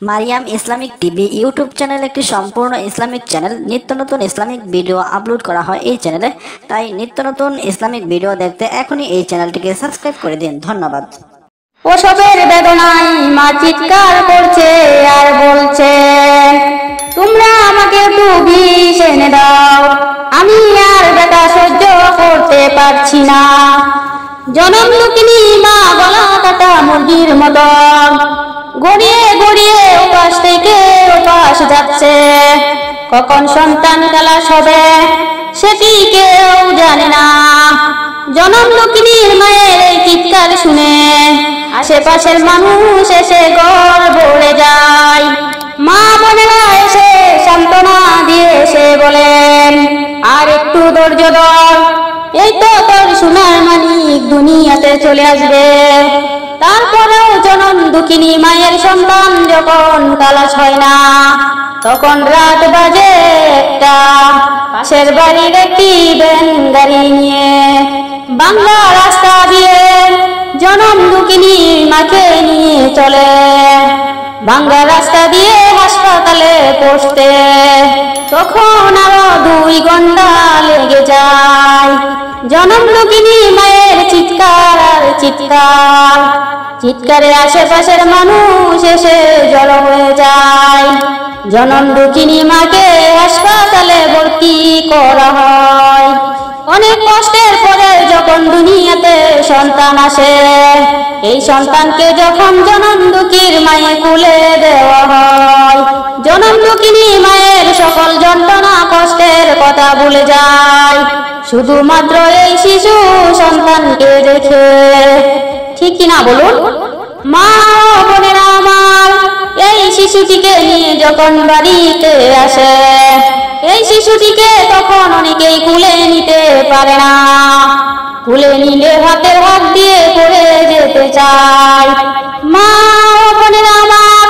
Mariam Islamic TV YouTube channel একটি সম্পূর্ণ Islamic channel. নিত্য নতুন ইসলামিক ভিডিও আপলোড করা হয় এই চ্যানেলে। তাই নিত্য নতুন ইসলামিক ভিডিও দেখতে এখনই এই চ্যানেলটিকে সাবস্ক্রাইব করে দিন। ধন্যবাদ। প্রসবের বেদনায় মা চিৎকার করছে আর বলছে, তোমরা আমাকে একটু বিষ এনে দাও, আমি আর ব্যথা সহ্য করতে পারছি না। জনম দুঃখিনী মা গলা কাটা মুরগির মতো গড়িয়ে গড়িয়ে ওপাশ থেকে ওপাশ যাচ্ছে। কখন সন্তান খালাস হবে সেটি কেউ জানে না। জনম দুঃখিনীর মায়ের এই চিৎকার শুনে আশেপাশের মানুষ এসে ঘর ভরে যায়। মা বোনেরা এসে সান্ত্বনা দিয়ে এসে বলেন, আর একটু ধৈর্য ধর, এই তো তোর সোনার মানিক দুনিয়াতে চলে আসবে। তারপরেও জনম দুঃখিনী মায়ের সন্তান যখন খালাস হয় না, তখন রাত বাজে একটা। পাশের বাড়ির একটি ভ্যান গাড়ি নিয়ে বাংলা রাস্তা দিয়ে জনম দুঃখিনী মাকে নিয়ে চলে। বাংলা রাস্তা দিয়ে হাসপাতালে পৌঁছতে তখন আরো 2 ঘন্টা লেগে যায়। জনম দুঃখিনী মায়ের চিৎকার আর চিৎকার, চিৎকারে আশেপাশের মানুষ এসে জড়ো হয়ে যায়। জনম দুঃখিনী মাকে হাসপাতালে ভর্তি করা হয়। অনেক কষ্টের পরে যখন দুনিয়াতে সন্তান আসে, এই সন্তানকে যখন জনম দুঃখীর মায়ে কুলে দেওয়া হয়, জনম দুঃখিনী মায়ের সকল যন্ত্রণা কষ্টের কথা ভুলে যায় শুধুমাত্র এই শিশু সন্তানকে দেখে। ঠিক কিনা বলুন? মা বোনেরা আমার, এই শিশুটিকে নিয়ে যখন বাড়িতে আসে, এই শিশুটিকে তখন অনেকেই কুলে নিতে পারে না। কুলে নিলে হাতের হাত দিয়ে পড়ে যেতে চায়। মা বোনেরা আমার,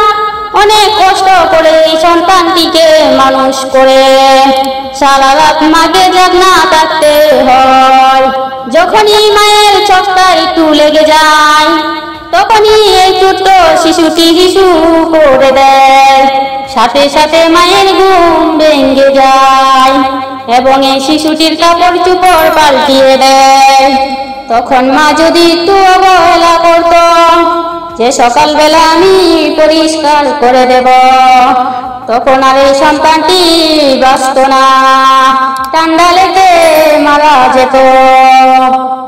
অনেক কষ্ট করে এই সন্তানটিকে মানুষ করে সারা রাত মাকে জাগনা থাকতে হয়। যখনই মায়ের চোখটা একটু লেগে যায়, তখনই এই ছোট্ট শিশুটি হিসু করে দেয়। সাথে সাথে মায়ের ঘুম ভেঙে যায় এবং এই শিশুটির কাপড় চোপড় পাল্টিয়ে দেয়। তখন মা যদি একটু অবহেলা করত, যে সকালবেলা আমি পরিষ্কার করে দেব, তখন আর এই সন্তানটি বাঁচত না, ঠান্ডা লেগে মারা যেত।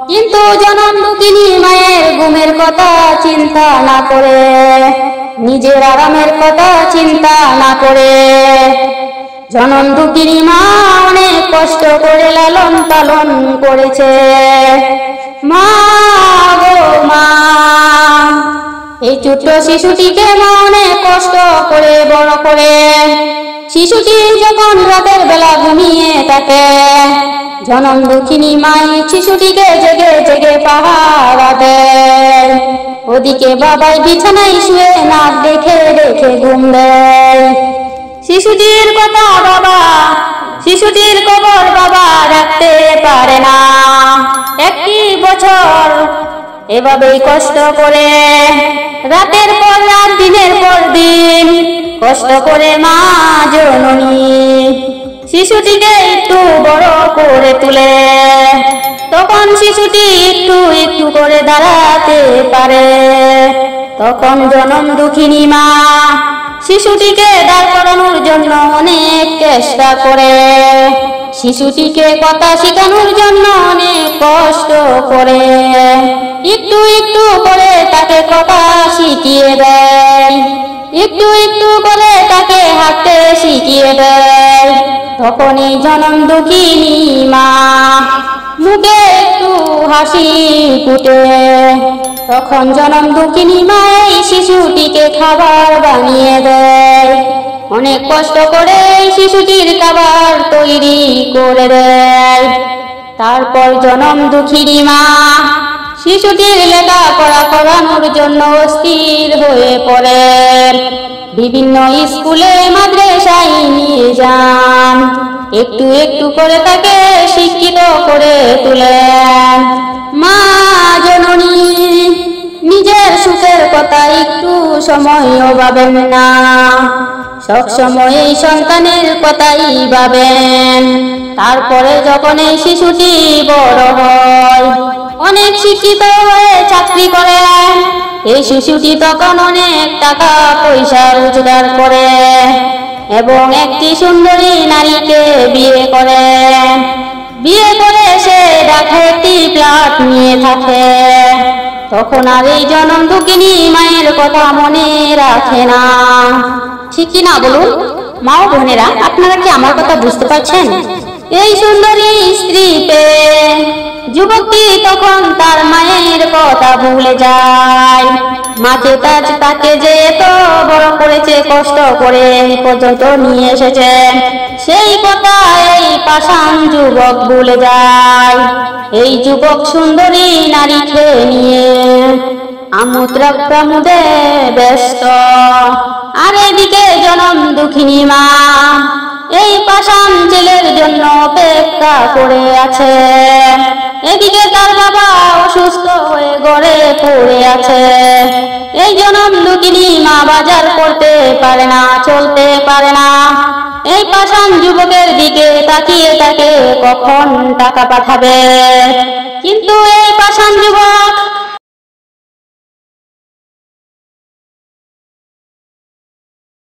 কিন্তু জনম দুঃখিনী মায়ের ঘুমের কথা চিন্তা না করে, নিজের আরামের কথা চিন্তা না করে, জনম দুঃখিনী মা অনেক কষ্ট করে লালন পালন করেছে। মা গো মা, এই ছোট্ট শিশুটিকে মা অনেক কষ্ট করে বড় করে। শিশুটি যখন রাতের বেলা ঘুমিয়ে থাকে, জনম দুঃখিনী মাই শিশুটিকে জেগে জেগে পাহারা দেয়। ওদিকে বাবাই বিছানায় শুয়ে নাক দেখে দেখে ঘুম দেয়। শিশুটির কথা বাবা, শিশুটির খবর বাবা রাখতে পারে না। 1 বছর এভাবেই কষ্ট করে রাতের পর রাত, দিনের পর দিন কষ্ট করে মা জননী শিশুটিকে একটু বড় করে তুলে। তখন শিশুটি একটু একটু করে দাঁড়াতে পারে। তখন জনম দুঃখিনী মা শিশুটিকে দাঁড় করানোর জন্য অনেক চেষ্টা করে। শিশুটিকে কথা শেখানোর জন্য অনেক কষ্ট করে। একটু একটু করে তাকে কথা শিখিয়ে দেয়, একটু একটু করে তাকে হাঁটতে শিখিয়ে দেয়। তখনই জনম দুঃখিনী মা মুখে একটু হাসি ফুটে। তখন জনম দুঃখিনী মা এই শিশুটিকে খাবার বানিয়ে দেয়। অনেক কষ্ট করে শিশুটির খাবার তৈরি করে দেয়। তারপর জনম দুঃখিনী মা শিশুটির লেখাপড়া করানোর জন্য স্থির হয়ে পড়ে। বিভিন্ন স্কুলে মাদ্রাসায় নিয়ে যান, একটু একটু করে তাকে শিক্ষিত করে তুলেন। মা জননী নিজের সুখের কথা একটু সময়ও ভাবেন না, সব সময় এই সন্তানের কথাই ভাবেন। তারপরে যখন এই শিশুটি বড় হয়, অনেক শিক্ষিত হয়ে চাকরি করে, এই শিশুটি তখন অনেক টাকা পয়সা রোজগার করে এবং একটি সুন্দরী নারীকে বিয়ে করে। বিয়ে করে সে ঢাকায় একটি ফ্ল্যাট নিয়ে থাকে। তখন আর এই জনম দুঃখিনী মায়ের কথা মনে রাখে না, ঠিক কি না বলুন? মা ও বোনেরা, আপনারা কি আমার কথা বুঝতে পারছেন? এই সুন্দরী স্ত্রী পেয়ে যুবকটি তখন তার মায়ের কথা ভুলে যায়। মাকে তাকে যে এত বড় করেছে, কষ্ট করে এই পর্যন্ত নিয়ে এসেছে, সেই কথা এই পাষাণ যুবক ভুলে যায়। এই যুবক সুন্দরী নারীকে নিয়ে আমোদে ব্যস্ত, আর এদিকে জনম দুঃখিনী মা এই পাষাণ ছেলের জন্য অপেক্ষা করে আছে। এদিকে তার বাবা অসুস্থ হয়ে ঘরে পড়ে আছে। এই জনম দুঃখিনী মা বাজার করতে পারে না, চলতে পারে না। এই পাষাণ যুবকের দিকে তাকিয়ে থাকে কখন টাকা পাঠাবে, কিন্তু এই পাষাণ যুবক